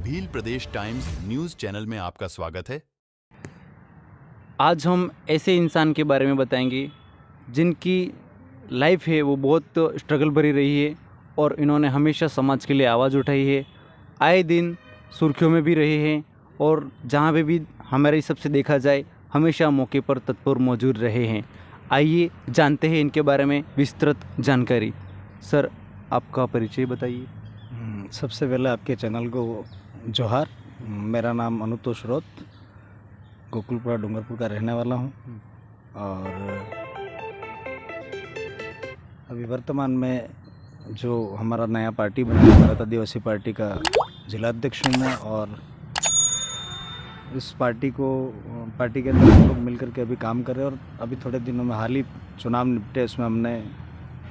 भील प्रदेश times news channel में आपका स्वागत है। आज हम ऐसे इंसान के बारे में बताएंगे जिनकी लाइफ है वो बहुत स्ट्रगल भरी रही है और इन्होंने हमेशा समाज के लिए आवाज़ उठाई है। आए दिन सुर्खियों में भी रहे हैं और जहाँ पे भी हमारे सबसे देखा जाए हमेशा मौके पर तत्पर मौजूद रहे हैं। आइए जानते हैं इनके बारे में विस्तृत जानकारी। सर, आपका परिचय बताइए। सबसे पहले आपके चैनल को जोहार। मेरा नाम अनुतोष रोत, गोकुलपुरा डूंगरपुर का रहने वाला हूँ और अभी वर्तमान में जो हमारा नया पार्टी बना है भारत आदिवासी पार्टी का जिलाध्यक्ष हूँ मैं। और इस पार्टी के अंदर हम लोग मिलकर के अभी काम कर रहे हैं और अभी थोड़े दिनों में हाल ही चुनाव निपटे, इसमें हमने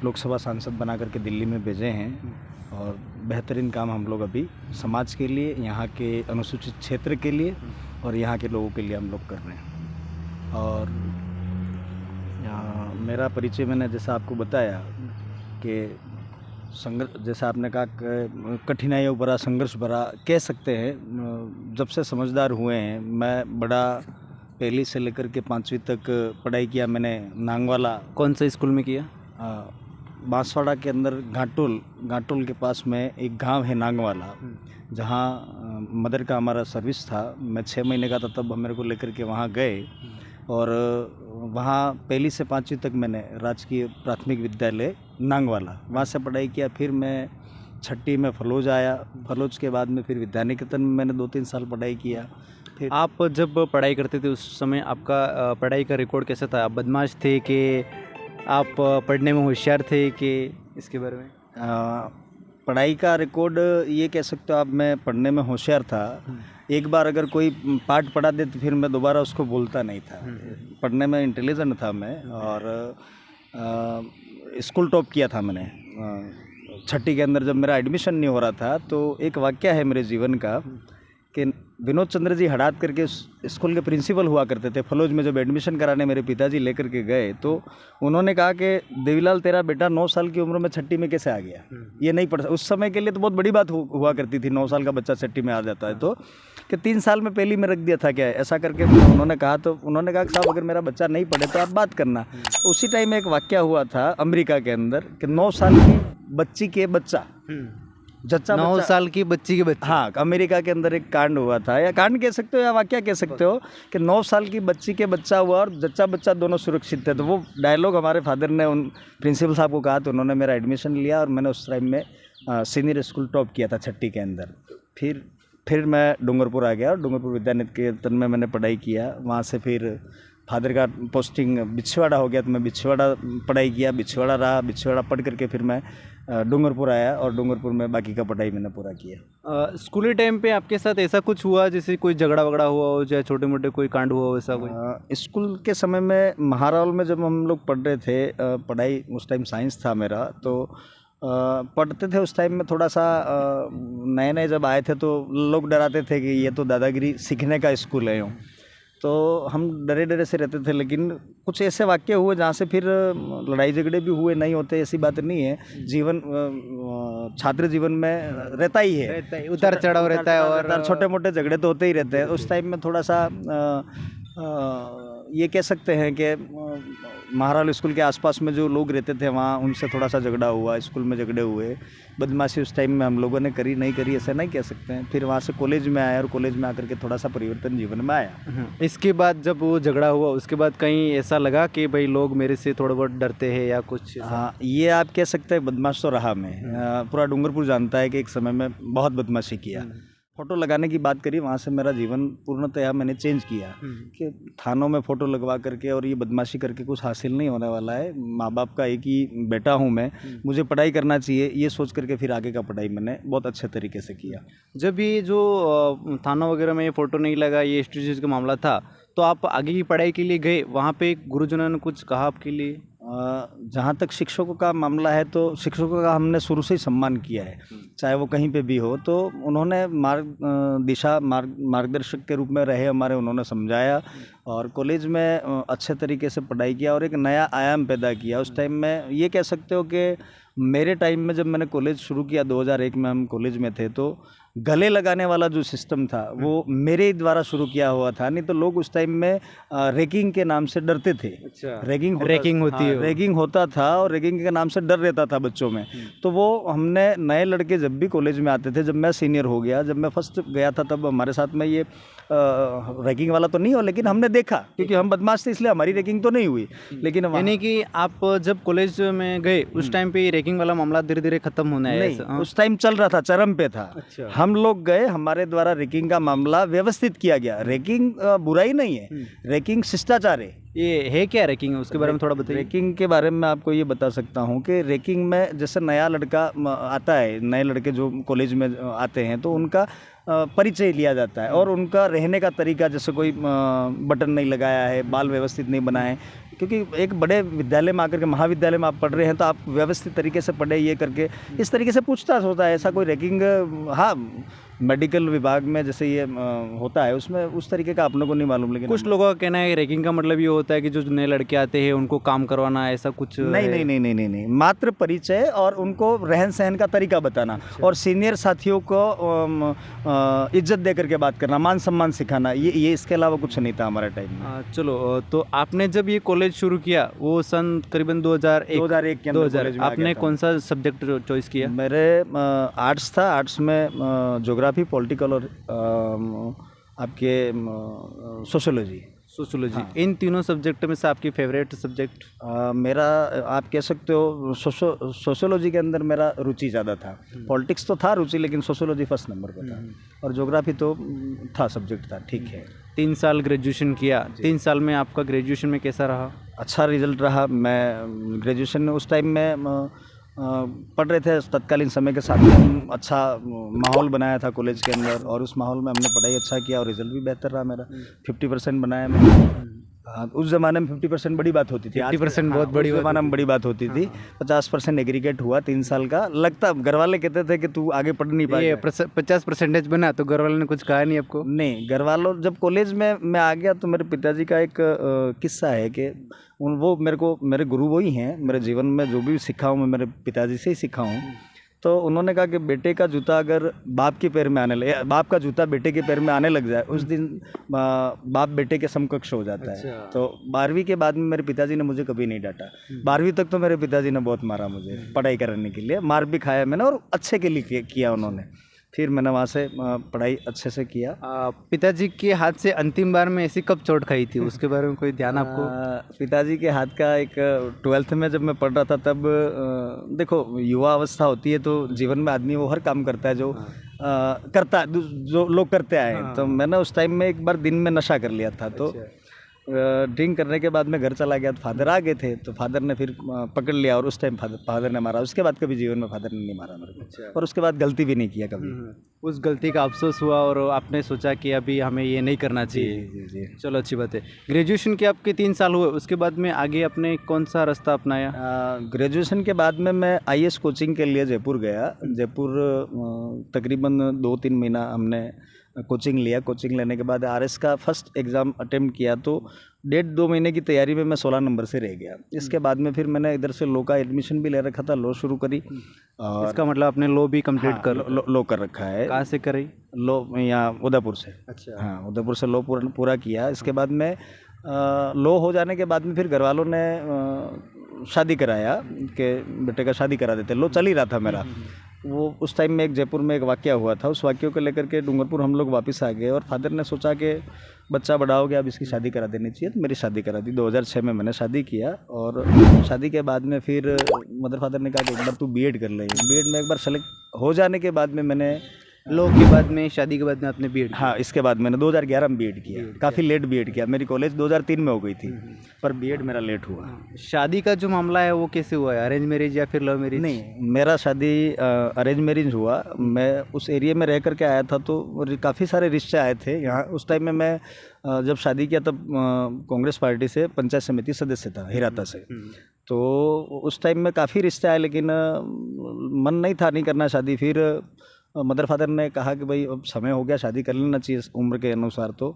लोकसभा सांसद बना करके दिल्ली में भेजे हैं और बेहतरीन काम हम लोग अभी समाज के लिए, यहाँ के अनुसूचित क्षेत्र के लिए और यहाँ के लोगों के लिए हम लोग कर रहे हैं। और मेरा परिचय मैंने जैसा आपको बताया कि जैसा आपने कहा कठिनाइयों भरा, संघर्ष भरा कह सकते हैं। जब से समझदार हुए हैं, मैं बड़ा पहली से लेकर के 5वीं तक पढ़ाई किया मैंने नांगवाला। कौन से स्कूल में किया? बांसवाड़ा के अंदर घाटोल के पास में एक गांव है नांगवाला, जहां मदर का हमारा सर्विस था। मैं 6 महीने का था तब मेरे को लेकर के वहां गए और वहां पहली से 5वीं तक मैंने राजकीय प्राथमिक विद्यालय नांगवाला वहां से पढ़ाई किया। फिर मैं 6ठी में फलोज आया। फलोज के बाद में फिर विद्यानिकेतन में मैंने 2-3 साल पढ़ाई किया। फिर आप जब पढ़ाई करते थे उस समय आपका पढ़ाई का रिकॉर्ड कैसा था? आप बदमाश थे कि आप पढ़ने में होशियार थे कि इसके बारे में? पढ़ाई का रिकॉर्ड ये कह सकते हो आप, मैं पढ़ने में होशियार था। एक बार अगर कोई पाठ पढ़ा दे तो फिर मैं दोबारा उसको बोलता नहीं था। पढ़ने में इंटेलिजेंट था मैं और स्कूल टॉप किया था मैंने। 6ठी के अंदर जब मेरा एडमिशन नहीं हो रहा था तो एक वाक्य है मेरे जीवन का कि विनोद चंद्र जी हड़ात करके स्कूल के प्रिंसिपल हुआ करते थे। फलोज में जब एडमिशन कराने मेरे पिताजी लेकर के गए तो उन्होंने कहा कि देवीलाल, तेरा बेटा 9 साल की उम्र में 6ठी में कैसे आ गया? ये नहीं पढ़। उस समय के लिए तो बहुत बड़ी बात हुआ करती थी, 9 साल का बच्चा 6ठी में आ जाता है। तो कि 3 साल में पहली में रख दिया था क्या, ऐसा करके उन्होंने कहा। तो उन्होंने कहा कि साहब अगर मेरा बच्चा नहीं पढ़े तो आप बात करना। उसी टाइम में एक वाक्य हुआ था अमेरिका के अंदर कि 9 साल की बच्ची के बच्चा, 9 साल की बच्ची के बच्चे। हाँ, अमेरिका के अंदर एक कांड हुआ था, या कांड कह सकते हो या वाक्य कह सकते हो कि 9 साल की बच्ची के बच्चा हुआ और जच्चा बच्चा दोनों सुरक्षित थे। तो वो डायलॉग हमारे फादर ने उन प्रिंसिपल साहब को कहा तो उन्होंने मेरा एडमिशन लिया और मैंने उस टाइम में सीनियर स्कूल टॉप किया था 6ठी के अंदर। फिर मैं डूंगरपुर आ गया और डूंगरपुर विद्यानिकेतन में मैंने पढ़ाई किया। वहाँ से फिर फादर का पोस्टिंग बिछवाड़ा हो गया तो मैं बिछवाड़ा पढ़ाई किया, बिछवाड़ा रहा। बिछवाड़ा पढ़ करके फिर मैं डूंगरपुर आया और डूंगरपुर में बाकी का पढ़ाई मैंने पूरा किया। स्कूली टाइम पे आपके साथ ऐसा कुछ हुआ जैसे कोई झगड़ा वगड़ा हुआ हो, चाहे छोटे मोटे कोई कांड हुआ हो, ऐसा कोई? स्कूल के समय में महारावल में जब हम लोग पढ़ रहे थे, पढ़ाई उस टाइम साइंस था मेरा, तो पढ़ते थे। उस टाइम में थोड़ा सा नए नए जब आए थे तो लोग डराते थे कि ये तो दादागिरी सीखने का स्कूल है यूँ, तो हम डरे से रहते थे। लेकिन कुछ ऐसे वाक्य हुए जहाँ से फिर लड़ाई झगड़े भी हुए, नहीं होते ऐसी बात नहीं है। जीवन छात्र जीवन में रहता ही है, उतार चढ़ाव रहता है और छोटे मोटे झगड़े तो होते ही रहते हैं। उस टाइम में थोड़ा सा ये कह सकते हैं कि महाराल स्कूल के आसपास में जो लोग रहते थे वहाँ उनसे थोड़ा सा झगड़ा हुआ, स्कूल में झगड़े हुए। बदमाशी उस टाइम में हम लोगों ने करी नहीं करी ऐसा नहीं कह सकते हैं। फिर वहाँ से कॉलेज में आया और कॉलेज में आकर के थोड़ा सा परिवर्तन जीवन में आया। इसके बाद जब वो झगड़ा हुआ उसके बाद कहीं ऐसा लगा कि भाई लोग मेरे से थोड़ा बहुत डरते हैं या कुछ? हाँ, ये आप कह सकते हैं बदमाश तो रहा मैं। पूरा डूंगरपुर जानता है कि एक समय में बहुत बदमाशी किया। फ़ोटो लगाने की बात करी, वहाँ से मेरा जीवन पूर्णतः मैंने चेंज किया कि थानों में फ़ोटो लगवा करके और ये बदमाशी करके कुछ हासिल नहीं होने वाला है। माँ बाप का एक ही बेटा हूँ मैं, मुझे पढ़ाई करना चाहिए, ये सोच करके फिर आगे का पढ़ाई मैंने बहुत अच्छे तरीके से किया। जब ये जो थाना वगैरह में ये फ़ोटो नहीं लगा, ये इस चीज़ का मामला था, तो आप आगे की पढ़ाई के लिए गए, वहाँ पे गुरुजनों ने कुछ कहा आपके लिए? जहाँ तक शिक्षकों का मामला है तो शिक्षकों का हमने शुरू से ही सम्मान किया है, चाहे वो कहीं पे भी हो। तो उन्होंने मार्गदर्शक के रूप में रहे हमारे, उन्होंने समझाया और कॉलेज में अच्छे तरीके से पढ़ाई किया और एक नया आयाम पैदा किया। उस टाइम में ये कह सकते हो कि मेरे टाइम में जब मैंने कॉलेज शुरू किया 2001 में हम कॉलेज में थे, तो गले लगाने वाला जो सिस्टम था वो मेरे द्वारा शुरू किया हुआ था। नहीं तो लोग उस टाइम में रैगिंग के नाम से डरते थे। अच्छा, रैगिंग रैगिंग होती है वो। रैगिंग होता था और रैगिंग के नाम से डर रहता था बच्चों में। तो वो हमने नए लड़के जब भी कॉलेज में आते थे, जब मैं सीनियर हो गया, जब मैं फर्स्ट गया था, तब हमारे साथ में ये रैगिंग वाला तो नहीं हो, लेकिन हमने देखा, क्योंकि हम बदमाश थे इसलिए हमारी रैगिंग तो नहीं हुई। लेकिन यानी कि आप जब कॉलेज में गए उस टाइम पे रैगिंग वाला मामला धीरे धीरे खत्म होने आया नहीं, ऐसा? हाँ। उस टाइम चल रहा था, चरम पे था। अच्छा। हम लोग गए, हमारे द्वारा रैगिंग का मामला व्यवस्थित किया गया। रैगिंग बुराई नहीं है, रैगिंग शिष्टाचार है। ये है क्या रैगिंग है, उसके बारे में थोड़ा बताइए। रैगिंग के बारे में आपको ये बता सकता हूँ कि रैगिंग में जैसे नया लड़का आता है, नए लड़के जो कॉलेज में आते हैं, तो उनका परिचय लिया जाता है और उनका रहने का तरीका, जैसे कोई बटन नहीं लगाया है, बाल व्यवस्थित नहीं बनाए, क्योंकि एक बड़े विद्यालय में आकर के, महाविद्यालय में आप पढ़ रहे हैं, तो आप व्यवस्थित तरीके से पढ़े, ये करके इस तरीके से पूछताछ होता है। ऐसा कोई रैगिंग, हाँ मेडिकल विभाग में जैसे ये होता है, उसमें उस तरीके का अपने को नहीं मालूम। लेकिन कुछ लोगों का कहना है रैगिंग का मतलब ये होता है कि जो नए लड़के आते हैं उनको काम करवाना, ऐसा कुछ नहीं है? नहीं नहीं नहीं नहीं नहीं, मात्र परिचय और उनको रहन सहन का तरीका बताना और सीनियर साथियों को इज्जत दे करके बात करना, मान सम्मान सिखाना, ये इसके अलावा कुछ नहीं था हमारे टाइम में। चलो, तो आपने जब ये कॉलेज शुरू किया वो सन करीबन 2001 2001 के अंदर कॉलेज में आ आपने गया था। कौन सा सब्जेक्ट चॉइस किया? मेरे आर्ट्स था, आर्ट्स में ज्योग्राफी, पॉलिटिकल और आपके सोशियोलॉजी। सोशियोलॉजी। इन तीनों सब्जेक्ट में से आपकी फेवरेट सब्जेक्ट? मेरा आप कह सकते हो सोशियोलॉजी के अंदर मेरा रुचि ज़्यादा था। पॉलिटिक्स तो था रुचि, लेकिन सोशियोलॉजी फर्स्ट नंबर पर था और ज्योग्राफी तो था, सब्जेक्ट था। ठीक है। 3 साल ग्रेजुएशन किया, 3 साल में आपका ग्रेजुएशन में कैसा रहा? अच्छा रिजल्ट रहा। मैं ग्रेजुएशन में उस टाइम में पढ़ रहे थे, तत्कालीन समय के साथ हम अच्छा माहौल बनाया था कॉलेज के अंदर और उस माहौल में हमने पढ़ाई अच्छा किया और रिजल्ट भी बेहतर रहा मेरा। 50% बनाया मैंने। हाँ, उस ज़माने में 50% बड़ी बात होती थी। 50% बहुत बड़ी उस ज़माने में बड़ी बात होती थी। 50% एग्रीगेट हुआ 3 साल का। लगता, घर वाले कहते थे कि तू आगे पढ़ नहीं ये पाएगा। 50% बना तो घर वालों ने कुछ कहा नहीं आपको? नहीं, घर वालों, जब कॉलेज में मैं आ गया तो मेरे पिताजी का एक किस्सा है कि वो मेरे गुरु वही हैं। मेरे जीवन में जो भी सीखा हूँ मैं मेरे पिताजी से ही सीखा हूँ। तो उन्होंने कहा कि बेटे का जूता अगर बाप के पैर में आने लगे, बाप का जूता बेटे के पैर में आने लग जाए, उस दिन बाप बेटे के समकक्ष हो जाता है। तो 12वीं के बाद में मेरे पिताजी ने मुझे कभी नहीं डांटा। 12वीं तक तो मेरे पिताजी ने बहुत मारा मुझे पढ़ाई करने के लिए, मार भी खाया मैंने और अच्छे के लिए किया उन्होंने। फिर मैंने वहाँ से पढ़ाई अच्छे से किया। पिताजी के हाथ से अंतिम बार में ऐसी कब चोट खाई थी, उसके बारे में कोई ध्यान आपको? पिताजी के हाथ का एक 12th में जब मैं पढ़ रहा था तब देखो, युवा अवस्था होती है तो जीवन में आदमी वो हर काम करता है जो करता है, जो लोग करते आए हैं। तो मैंने उस टाइम में एक बार दिन में नशा कर लिया था। तो ड्रिंक करने के बाद मैं घर चला गया तो फादर आ गए थे, तो फादर ने फिर पकड़ लिया और उस टाइम फादर ने मारा। उसके बाद कभी जीवन में फादर ने नहीं मारा मेरे को और उसके बाद गलती भी नहीं किया कभी। उस गलती का अफसोस हुआ और आपने सोचा कि अभी हमें ये नहीं करना चाहिए। जी। चलो, अच्छी बात है। ग्रेजुएशन के आपके 3 साल हुए, उसके बाद में आगे आपने कौन सा रास्ता अपनाया? ग्रेजुएशन के बाद में मैं IAS कोचिंग के लिए जयपुर गया। जयपुर तकरीबन 2-3 महीना हमने कोचिंग लिया। कोचिंग लेने के बाद RS का फर्स्ट एग्ज़ाम अटेम्प्ट किया तो 1.5-2 महीने की तैयारी में मैं 16 नंबर से रह गया। इसके बाद में फिर मैंने इधर से लॉ का एडमिशन भी ले रखा था, लॉ शुरू करी। और इसका मतलब आपने लॉ भी कंप्लीट कर लॉ कर रखा है। कहाँ से करी? लॉ यहाँ उदयपुर से। अच्छा। हाँ, उदयपुर से लॉ पूरा किया। इसके बाद में लॉ हो जाने के बाद में फिर घर वालों ने शादी कराया कि बेटे का शादी करा देते। लॉ चल ही रहा था मेरा। वो उस टाइम में एक जयपुर में एक वाक़या हुआ था, उस वाक़ये को लेकर के डूंगरपुर हम लोग वापस आ गए और फादर ने सोचा कि बच्चा बड़ा हो गया, अब इसकी शादी करा देनी चाहिए। तो मेरी शादी करा दी। 2006 में मैंने शादी किया और शादी के बाद में फिर मदर फादर ने कहा कि एक बार तू BEड कर ले। BEड में एक बार सेलेक्ट हो जाने के बाद में मैंने लॉ के बाद में, शादी के बाद में आपने BEड? हाँ, इसके बाद मैंने 2011 में BEड किया। काफ़ी लेट BEड किया। मेरी कॉलेज 2003 में हो गई थी पर BEड मेरा लेट हुआ। शादी का जो मामला है वो कैसे हुआ है, अरेंज मैरिज या फिर लव मैरिज? नहीं, मेरा शादी अरेंज मैरिज हुआ। मैं उस एरिया में रह करके आया था तो काफ़ी सारे रिश्ते आए थे यहाँ। उस टाइम में मैं जब शादी किया तब कांग्रेस पार्टी से पंचायत समिति सदस्य था हिराता से। तो उस टाइम में काफ़ी रिश्ते आए लेकिन मन नहीं था, नहीं करना शादी। फिर मदर फादर ने कहा कि भाई अब समय हो गया, शादी कर लेना चाहिए उम्र के अनुसार। तो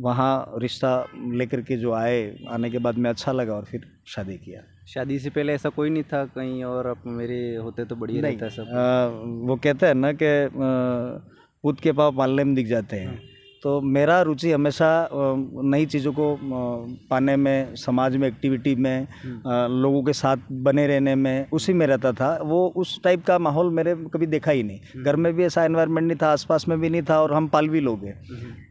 वहाँ रिश्ता लेकर के जो आने के बाद में अच्छा लगा और फिर शादी किया। शादी से पहले ऐसा कोई नहीं था कहीं और आप मेरे होते तो बढ़िया रहता सब? वो कहते हैं ना कि पूत के पाँव पालने में दिख जाते हैं। तो मेरा रुचि हमेशा नई चीज़ों को पाने में, समाज में, एक्टिविटी में, लोगों के साथ बने रहने में, उसी में रहता था। वो उस टाइप का माहौल मेरे कभी देखा ही नहीं। घर में भी ऐसा एनवायरनमेंट नहीं था, आसपास में भी नहीं था, और हम पालवी लोग हैं,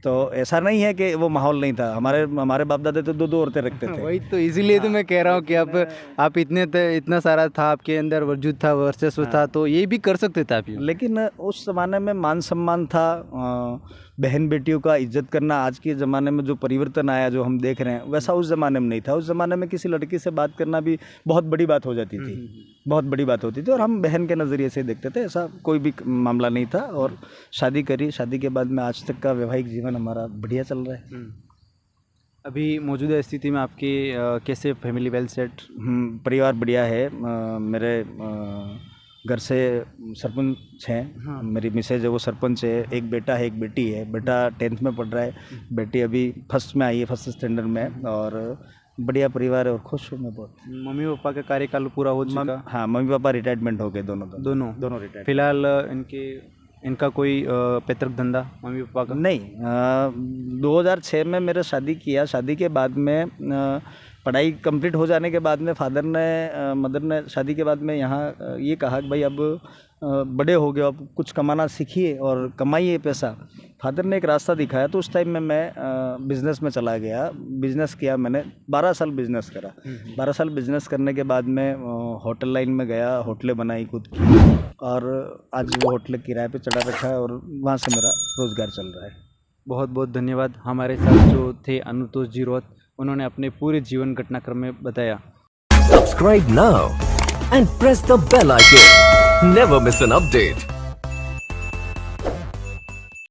तो ऐसा नहीं है कि वो माहौल नहीं था। हमारे बाप दादा तो 2-2 औरतें रखते थे। वही तो, इसीलिए तो मैं कह रहा हूँ कि आप इतना सारा था, आपके अंदर वजूद था, वर्चस्व था, तो ये भी कर सकते थे आप ये। लेकिन उस ज़माने में मान सम्मान था, बहन बेटियों का इज्जत करना। आज के ज़माने में जो परिवर्तन आया, जो हम देख रहे हैं, वैसा उस ज़माने में नहीं था। उस ज़माने में किसी लड़की से बात करना भी बहुत बड़ी बात हो जाती थी, बहुत बड़ी बात होती थी, और हम बहन के नज़रिए से देखते थे। ऐसा कोई भी मामला नहीं था, और शादी करी। शादी के बाद में आज तक का वैवाहिक जीवन हमारा बढ़िया चल रहा है। अभी मौजूदा स्थिति में आपकी कैसे फैमिली वेल सेट? परिवार बढ़िया है। मेरे घर से सरपंच हैं। हाँ। मेरी मिसेज है, वो सरपंच है। एक बेटा है, एक बेटी है। बेटा 10th में पढ़ रहा है, बेटी अभी फर्स्ट में आई है, फर्स्ट स्टैंडर्ड में। और बढ़िया परिवार है, और खुश हूँ मैं बहुत। मम्मी पापा का कार्यकाल पूरा हो चुका? हाँ, मम्मी पापा रिटायरमेंट हो गए, दोनों रिटायर्ड। फिलहाल इनका कोई पैतृक धंधा मम्मी पापा का? नहीं, 2006 में मेरा शादी किया। शादी के बाद में पढ़ाई कंप्लीट हो जाने के बाद में मदर ने शादी के बाद में यहाँ ये कहा कि भाई अब बड़े हो गए, अब कुछ कमाना सीखिए और कमाइए पैसा। फादर ने एक रास्ता दिखाया, तो उस टाइम में मैं बिज़नेस में चला गया। बिज़नेस किया मैंने, 12 साल बिज़नेस करा। 12 साल बिज़नेस करने के बाद में होटल लाइन में गया, होटलें बनाई खुद की, और आज वो होटल किराए पे चढ़ा रखा है, और वहाँ से मेरा रोज़गार चल रहा है। बहुत बहुत धन्यवाद। हमारे साथ जो थे अनुतोष जी रोहत, उन्होंने अपने पूरे जीवन घटनाक्रम में बताया। Subscribe now and press the bell icon. Never miss an update.